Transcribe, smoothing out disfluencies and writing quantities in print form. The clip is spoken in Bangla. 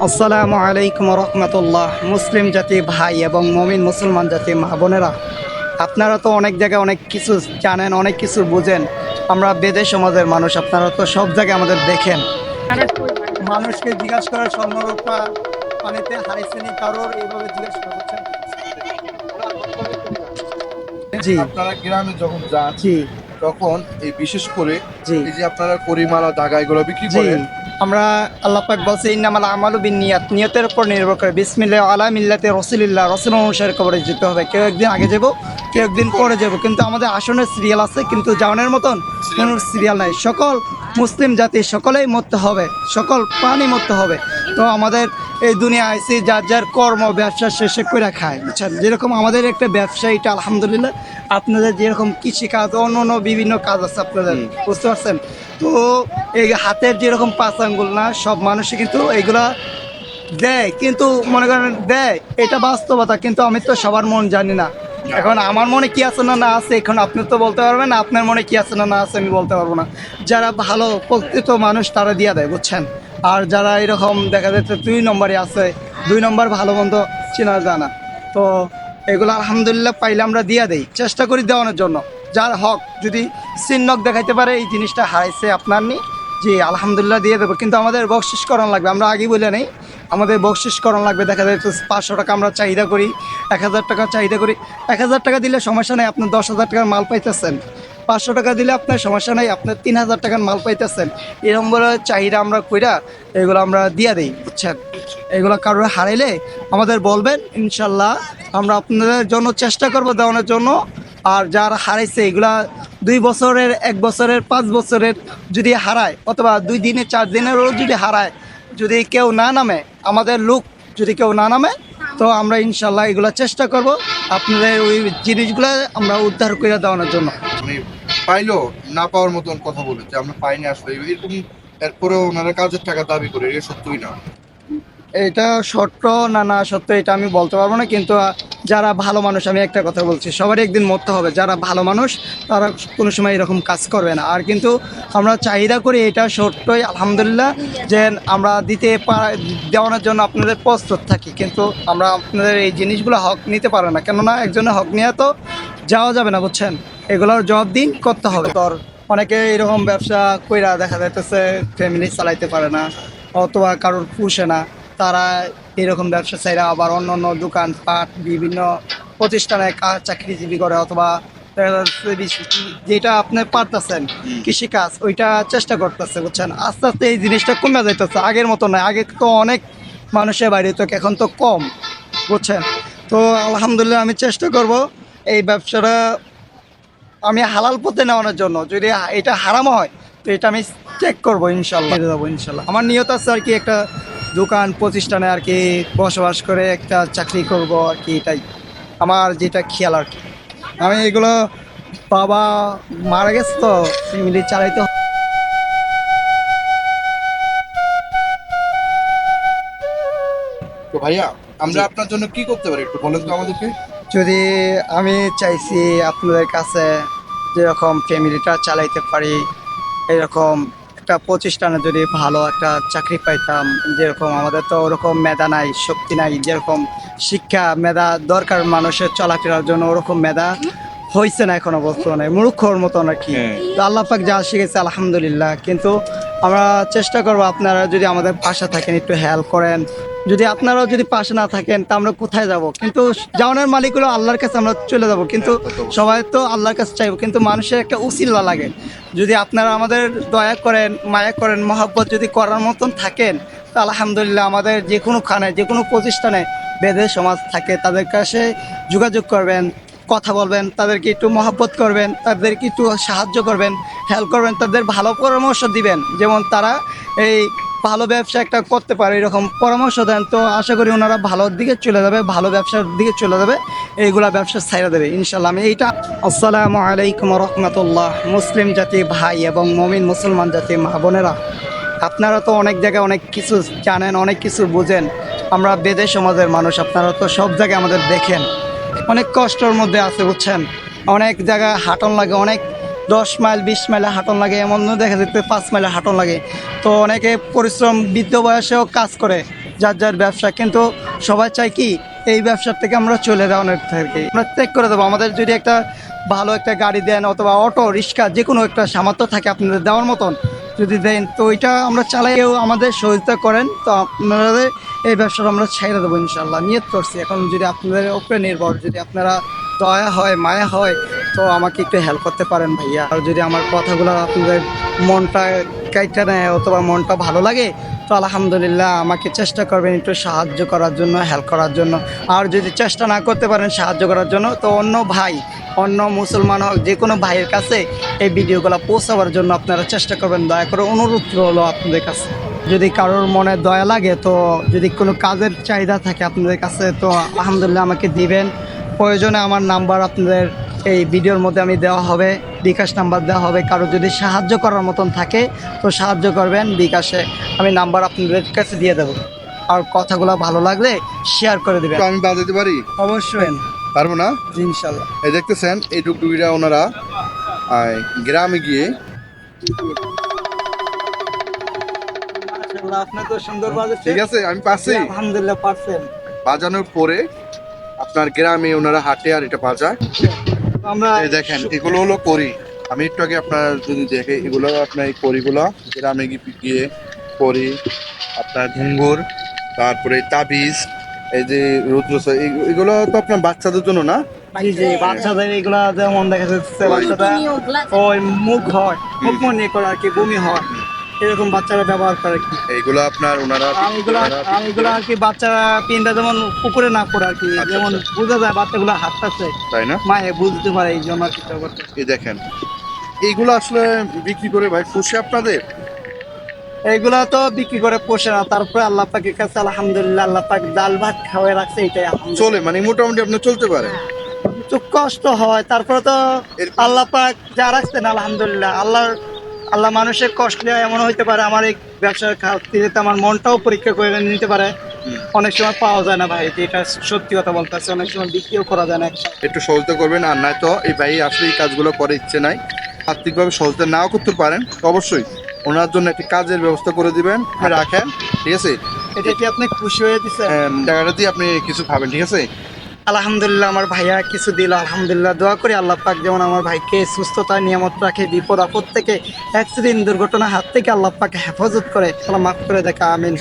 আসসালামু আলাইকুম রহমতুল্লাহ। মুসলিম জাতি ভাই এবং মমিন মুসলমান জাতি মা বোনেরা, আপনারা তো অনেক জায়গায় অনেক কিছু জানেন, অনেক কিছু বুঝেন। আমরা বেদে সমাজের মানুষ, আপনারা তো সব জায়গায় আমাদের দেখেন। মানুষকে জিজ্ঞাসা করার সম্ভবতা পানিতে হারিয়েছেনি কারোর, এইভাবে জিজ্ঞাসা করছেন। জি আপনারা গ্রামে যখন যান জি তখন এই বিশেষ করে জি এই যে আপনারা করিমালা দাগা এগুলো বিক্রি জি করেন, আমরা আল্লাহ পাক বলছে ইন্নামাল আমালু বিন্নিয়াত, নিয়তের উপর নির্ভর করে। বিসমিল্লাহ আলা মিল্লাতে রাসূলিল্লাহ, রাসূল অনুসারে কবরে যেতে হবে। কেউ একদিন আগে যাব, কেউ একদিন পরে যাব, কিন্তু আমাদের আসনের সিরিয়াল আছে, কিন্তু যাওয়ানোর মতন কোনো সিরিয়াল নাই। সকল মুসলিম জাতি সকলেই মরতে হবে, সকল প্রাণী মরতে হবে। তো আমাদের এই দুনিয়া আইসি যার যার কর্ম ব্যবসা শেষে করে খায়, বুঝছেন। যেরকম আমাদের একটা ব্যবসা, এটা আলহামদুলিল্লাহ। আপনাদের যেরকম কৃষিকাজ, অন্য অন্য বিভিন্ন কাজ আছে আপনাদের, বুঝতে পারছেন। তো এই হাতের যেরকম পাঁচ আঙ্গুল না, সব মানুষই কিন্তু এইগুলা দেয়, কিন্তু মনে করেন দেয়, এটা বাস্তবতা। কিন্তু আমি তো সবার মন জানি না। এখন আমার মনে কি আছে না না আছে, এখন আপনি তো বলতে পারবেন না। আপনার মনে কি আছে না না আছে আমি বলতে পারবো না। যারা ভালো প্রকৃত মানুষ তারা দিয়ে দেয়, বুঝছেন। আর যারা এরকম দেখা যাচ্ছে 2 নম্বরে আছে, 2 নম্বর ভালো মন্দ চেনা জানা, তো এগুলো আলহামদুলিল্লাহ পাইলে আমরা দিয়ে দেই, চেষ্টা করি দেওয়ানোর জন্য। যার হক যদি চিহ্নক দেখাইতে পারে এই জিনিসটা হারাইছে আপনার নি, জি আলহামদুলিল্লাহ দিয়ে দেবো। কিন্তু আমাদের বকশিস করণ লাগবে, আমরা আগে বলে নেই, আমাদের বকশিস করণ লাগবে। দেখা যায় 500 টাকা আমরা চাহিদা করি, 1000 টাকা চাহিদা করি। 1000 টাকা দিলে সমস্যা নেই, আপনি 10,000 টাকার মাল পাইতেছেন। 500 টাকা দিলে আপনার সমস্যা নেই, আপনার 3000 টাকার মাল পাইতেছেন। এরকম বলে চাহিদা আমরা কইরা এগুলো আমরা দিয়ে দিই, বুঝছেন। এগুলো কারোর হারাইলে আমাদের বলবেন, ইনশাল্লাহ আমরা আপনাদের জন্য চেষ্টা করবো দেওয়ানোর জন্য। আর যারা হারাইছে এগুলা 2 বছরের, 1 বছরের, 5 বছরের যদি হারায়, অথবা 2 দিনে 4 দিনেরও যদি হারায়, যদি কেউ না নামে, আমাদের লোক যদি কেউ না নামে, তো আমরা ইনশাল্লাহ এগুলো চেষ্টা করব আপনাদের ওই জিনিসগুলো আমরা উদ্ধার করে দেওয়ানোর জন্য। মানে পাইলো না পাওয়ার মতন কথা বলেছে, আমরা পাইনি আসলে এরকম। এরপরে ওনারা কাজের টাকা দাবি করে, এটা সত্যই না। এটা সত্য না না সত্য এটা আমি বলতে পারবো না, কিন্তু যারা ভালো মানুষ, আমি একটা কথা বলছি, সবারই একদিন মরতে হবে। যারা ভালো মানুষ তারা কোনো সময় এরকম কাজ করবে না। আর কিন্তু আমরা চাহিদা করি, এটা সত্যই আলহামদুলিল্লাহ, যে আমরা দেওয়ানোর জন্য আপনাদের প্রস্তুত থাকি। কিন্তু আমরা আপনাদের এই জিনিসগুলো হক নিতে পারে না, কেননা একজনের হক নিয়ে তো যাওয়া যাবে না, বুঝছেন। এগুলোর জবাব দিন করতে হবে। তোর অনেকে এরকম ব্যবসা কইরা দেখা যাইতেছে ফ্যামিলি চালাইতে পারে না, অথবা কারোর পুষে না, তারা এরকম ব্যবসা চাইরা আবার অন্য অন্য দোকানপাট বিভিন্ন প্রতিষ্ঠানে চাকরিজীবী করে, অথবা দেখা যাচ্ছে যেটা আপনি পারতেছেন কৃষিকাজ, ওইটা চেষ্টা করতেছে, বুঝছেন। আস্তে আস্তে এই জিনিসটা কমে যাইতেছে, আগের মতো নয়। আগে তো অনেক মানুষের বাইরে তো, এখন তো কম, বুঝছেন। তো আলহামদুলিল্লাহ আমি চেষ্টা করব এই ব্যবসাটা আমি হালাল পথে নেওয়ানোর জন্য। যদি এটা হারাম হয় তো এটা আমি চেক করবো, ইনশাল্লাহ যাবো ইনশাল্লাহ। আমার নিয়ত আছে আর কি, একটা দোকান প্রতিষ্ঠানে আর কি বসবাস করে একটা চাকরি করব আর কি, এটাই আমার যেটা খেয়াল আর কি। আমি এগুলো, বাবা মারা গেছে তো ফ্যামিলি চালাইতে। তো ভাইয়া, আমরা আপনার জন্য কি করতে পারি একটু বলেন তো আমাদেরকে। যদি আমি চাইছি আপনাদের কাছে যেরকম ফ্যামিলিটা চালাইতে পারি, এরকম একটা প্রতিষ্ঠানে যদি ভালো একটা চাকরি পাইতাম। যেরকম আমাদের তো ওরকম মেধা নাই, শক্তি নাই, যেরকম শিক্ষা মেধা দরকার মানুষের চলাফেরার জন্য, ওরকম মেধা হয়েছে না এখনো বর্তমানে, মূর্খর মতন আর কি। তো আল্লাহ পাক যা শিখেছে আলহামদুলিল্লাহ। কিন্তু আমরা চেষ্টা করবো, আপনারা যদি আমাদের পাশে থাকেন, একটু হেল্প করেন। যদি আপনারাও যদি পাশে না থাকেন তা আমরা কোথায় যাব? কিন্তু যাওয়ানোর মালিক হলো আল্লাহর কাছে, আমরা চলে যাব। কিন্তু সবাই তো আল্লাহর কাছে চাইবো, কিন্তু মানুষের একটা উসিলা লাগে। যদি আপনারা আমাদের দয়া করেন, মায়া করেন, মহব্বত যদি করার মতন থাকেন, তা আলহামদুলিল্লাহ আমাদের যে কোনো খানে, যে কোনো প্রতিষ্ঠানে বেদে সমাজ থাকে, তাদের কাছে যোগাযোগ করবেন, কথা বলবেন, তাদেরকে একটু মহব্বত করবেন, তাদেরকে একটু সাহায্য করবেন, হেল্প করবেন, তাদের ভালো পরামর্শ দিবেন, যেমন তারা এই ভালো ব্যবসা একটা করতে পারে, এরকম পরামর্শ দেন। তো আশা করি ওনারা ভালোর দিকে চলে যাবে, ভালো ব্যবসার দিকে চলে যাবে, এইগুলা ব্যবসা ছাইড়া দেবে ইনশাল্লাহ। আমি এইটা। আসসালামু আলাইকুম রহমতুল্লাহ। মুসলিম জাতি ভাই এবং মমিন মুসলমান জাতি মা বোনেরা, আপনারা তো অনেক জায়গায় অনেক কিছু জানেন, অনেক কিছু বুঝেন। আমরা বেদে সমাজের মানুষ, আপনারা তো সব জায়গায় আমাদের দেখেন। অনেক কষ্টের মধ্যে আছে, বুঝছেন। অনেক জায়গায় হাঁটন লাগে, অনেক 10 মাইল 20 মাইলে হাঁটন লাগে, এমন দেখা যেতে 5 মাইলে হাঁটন লাগে। তো অনেকে পরিশ্রম বৃদ্ধ বয়সেও কাজ করে, যার যার ব্যবসা, কিন্তু সবাই চাই কি এই ব্যবসার থেকে আমরা চলে যাওয়ার থেকে আমরা ত্যাগ করে দেবো। আমাদের যদি একটা ভালো একটা গাড়ি দেন অথবা অটো রিক্সা যে কোনো একটা সামর্থ্য থাকে আপনাদের দেওয়ার মতন যদি দেন, তো ওইটা আমরা চালাইও আমাদের সহযোগিতা করেন, তো আপনাদের এই ব্যবসাটা আমরা ছেড়ে দেবো ইনশাল্লাহ, নিয়ত করছি। এখন যদি আপনাদের উপরে নির্ভর, যদি আপনারা দয়া হয় মায়া হয় তো আমাকে একটু হেল্প করতে পারেন ভাইয়া। আর যদি আমার কথাগুলো আপনাদের মনটা কাইটা নেয় অথবা মনটা ভালো লাগে তো আলহামদুলিল্লাহ আমাকে চেষ্টা করবেন একটু সাহায্য করার জন্য, হেল্প করার জন্য। আর যদি চেষ্টা না করতে পারেন সাহায্য করার জন্য তো অন্য ভাই, অন্য মুসলমান হোক যে কোনো ভাইয়ের কাছে এই ভিডিওগুলো পৌঁছাবার জন্য আপনারা চেষ্টা করবেন। দয়া করে অনুরোধ হলো আপনাদের কাছে, যদি কারোর মনে দয়া লাগে তো যদি কোনো কাজের চাহিদা থাকে আপনাদের কাছে তো আলহামদুলিল্লাহ আমাকে দিবেন। প্রয়োজনে আমার নাম্বার আপনাদের এই ভিডিওর মধ্যে আমি দেওয়া হবে, বিকাশ নাম্বার দেওয়া হবে। কারো যদি সাহায্য করার মতন থাকে তো সাহায্য করবেন, বিকাশে আমি নাম্বার আপনাদের কাছে দিয়ে দেবো। আর কথাগুলো ভালো লাগলে শেয়ার করে দেবেন। তো আমি বাজাতে পারি? অবশ্যই পারবো না? জি ইনশাল্লাহ। এই দেখতেছেন এই ডুগডুগিরা ওনারা গ্রামে গিয়ে মাশাআল্লাহ, আপনি তো সুন্দর বাজাচ্ছেন। ঠিক আছে আমি পাচ্ছি আলহামদুলিল্লাহ পারছেন। বাজানোর পরে আপনার গ্রামে ওনারা হাটে আর এটা বাজায়। আমরা এই দেখেন এগুলো হলো করি। আমি একটু আগে আপনার যদি দেখে এগুলো আপনার এই করিগুলো গ্রামে গিয়ে করি, আপনার ঘুঙ্গুর, তারপরে তাবিজ, এই যে রুদ্র, এগুলো তো আপনার বাচ্চাদের জন্য না? জি জি, বাচ্চাদের এগুলা যেমন দেখা যাচ্ছে বাচ্চাটা ওই মুখ হয়, মুখ মনে করে আর কি, বমি হয়, এরকম বাচ্চারা ব্যবহার করে কি। এইগুলো আপনার ওনারা এগুলো আর কি বাচ্চারা পিনটা যেমন পুকুরে না করে আর কি, যেমন বোঝা যায় বাচ্চাগুলো হাঁটতেছে, তাই না, মায়ে বুঝতে পারে এই জন্য চিন্তা করতে। এই দেখেন এইগুলো আসলে বিক্রি করে ভাই খুশি আপনাদের? এইগুলা তো বিক্রি করে পোষে না, তারপরে আল্লাহ পাকের কাছে আলহামদুলিল্লাহ আল্লাহ পাক ডাল ভাত খাওয়াই রাখছে, এটাই চলে, মানে মোটামুটি আপনি চলতে পারে। একটু কষ্ট হয়, তারপরে তো আল্লাহ পাক যা রাখছেন আলহামদুলিল্লাহ। আল্লাহ মানুষের কষ্ট দেওয়া এমন হইতে পারে, আমার এই ব্যবসার খাতিরে আমার মনটাও পরীক্ষা করে নিতে পারে। অনেক সময় পাওয়া যায় না ভাই, এটা সত্যি কথা বলতেছে, অনেক সময় বিক্রিও করা যায় না। একটু সহযোগিতা করবেন, আর নাই তো এই ভাই আসলে এই কাজগুলো করে ইচ্ছে নাই, আর্থিকভাবে সহযোগিতা নাও করতে পারেন তো অবশ্যই ওনার জন্য একটি কাজের ব্যবস্থা করে দিবেন, রাখেন, ঠিক আছে? এটা কি আপনি খুশি হয়ে দিচ্ছেন? টাকাটা দিয়ে আপনি কিছু খাবেন, ঠিক আছে? আলহামদুলিল্লাহ আমার ভাইয়া কিছু দিল, আলহামদুলিল্লাহ। দোয়া করি আল্লাহ পাক যেমন আমার ভাইকে সুস্থতা নিয়ামত রাখে, বিপদ আপদ থেকে, অ্যাক্সিডেন্ট দুর্ঘটনা হাত থেকে আল্লাহ পাক হেফাজত করে, আল্লাহ মাফ করে দেখা, আমিন।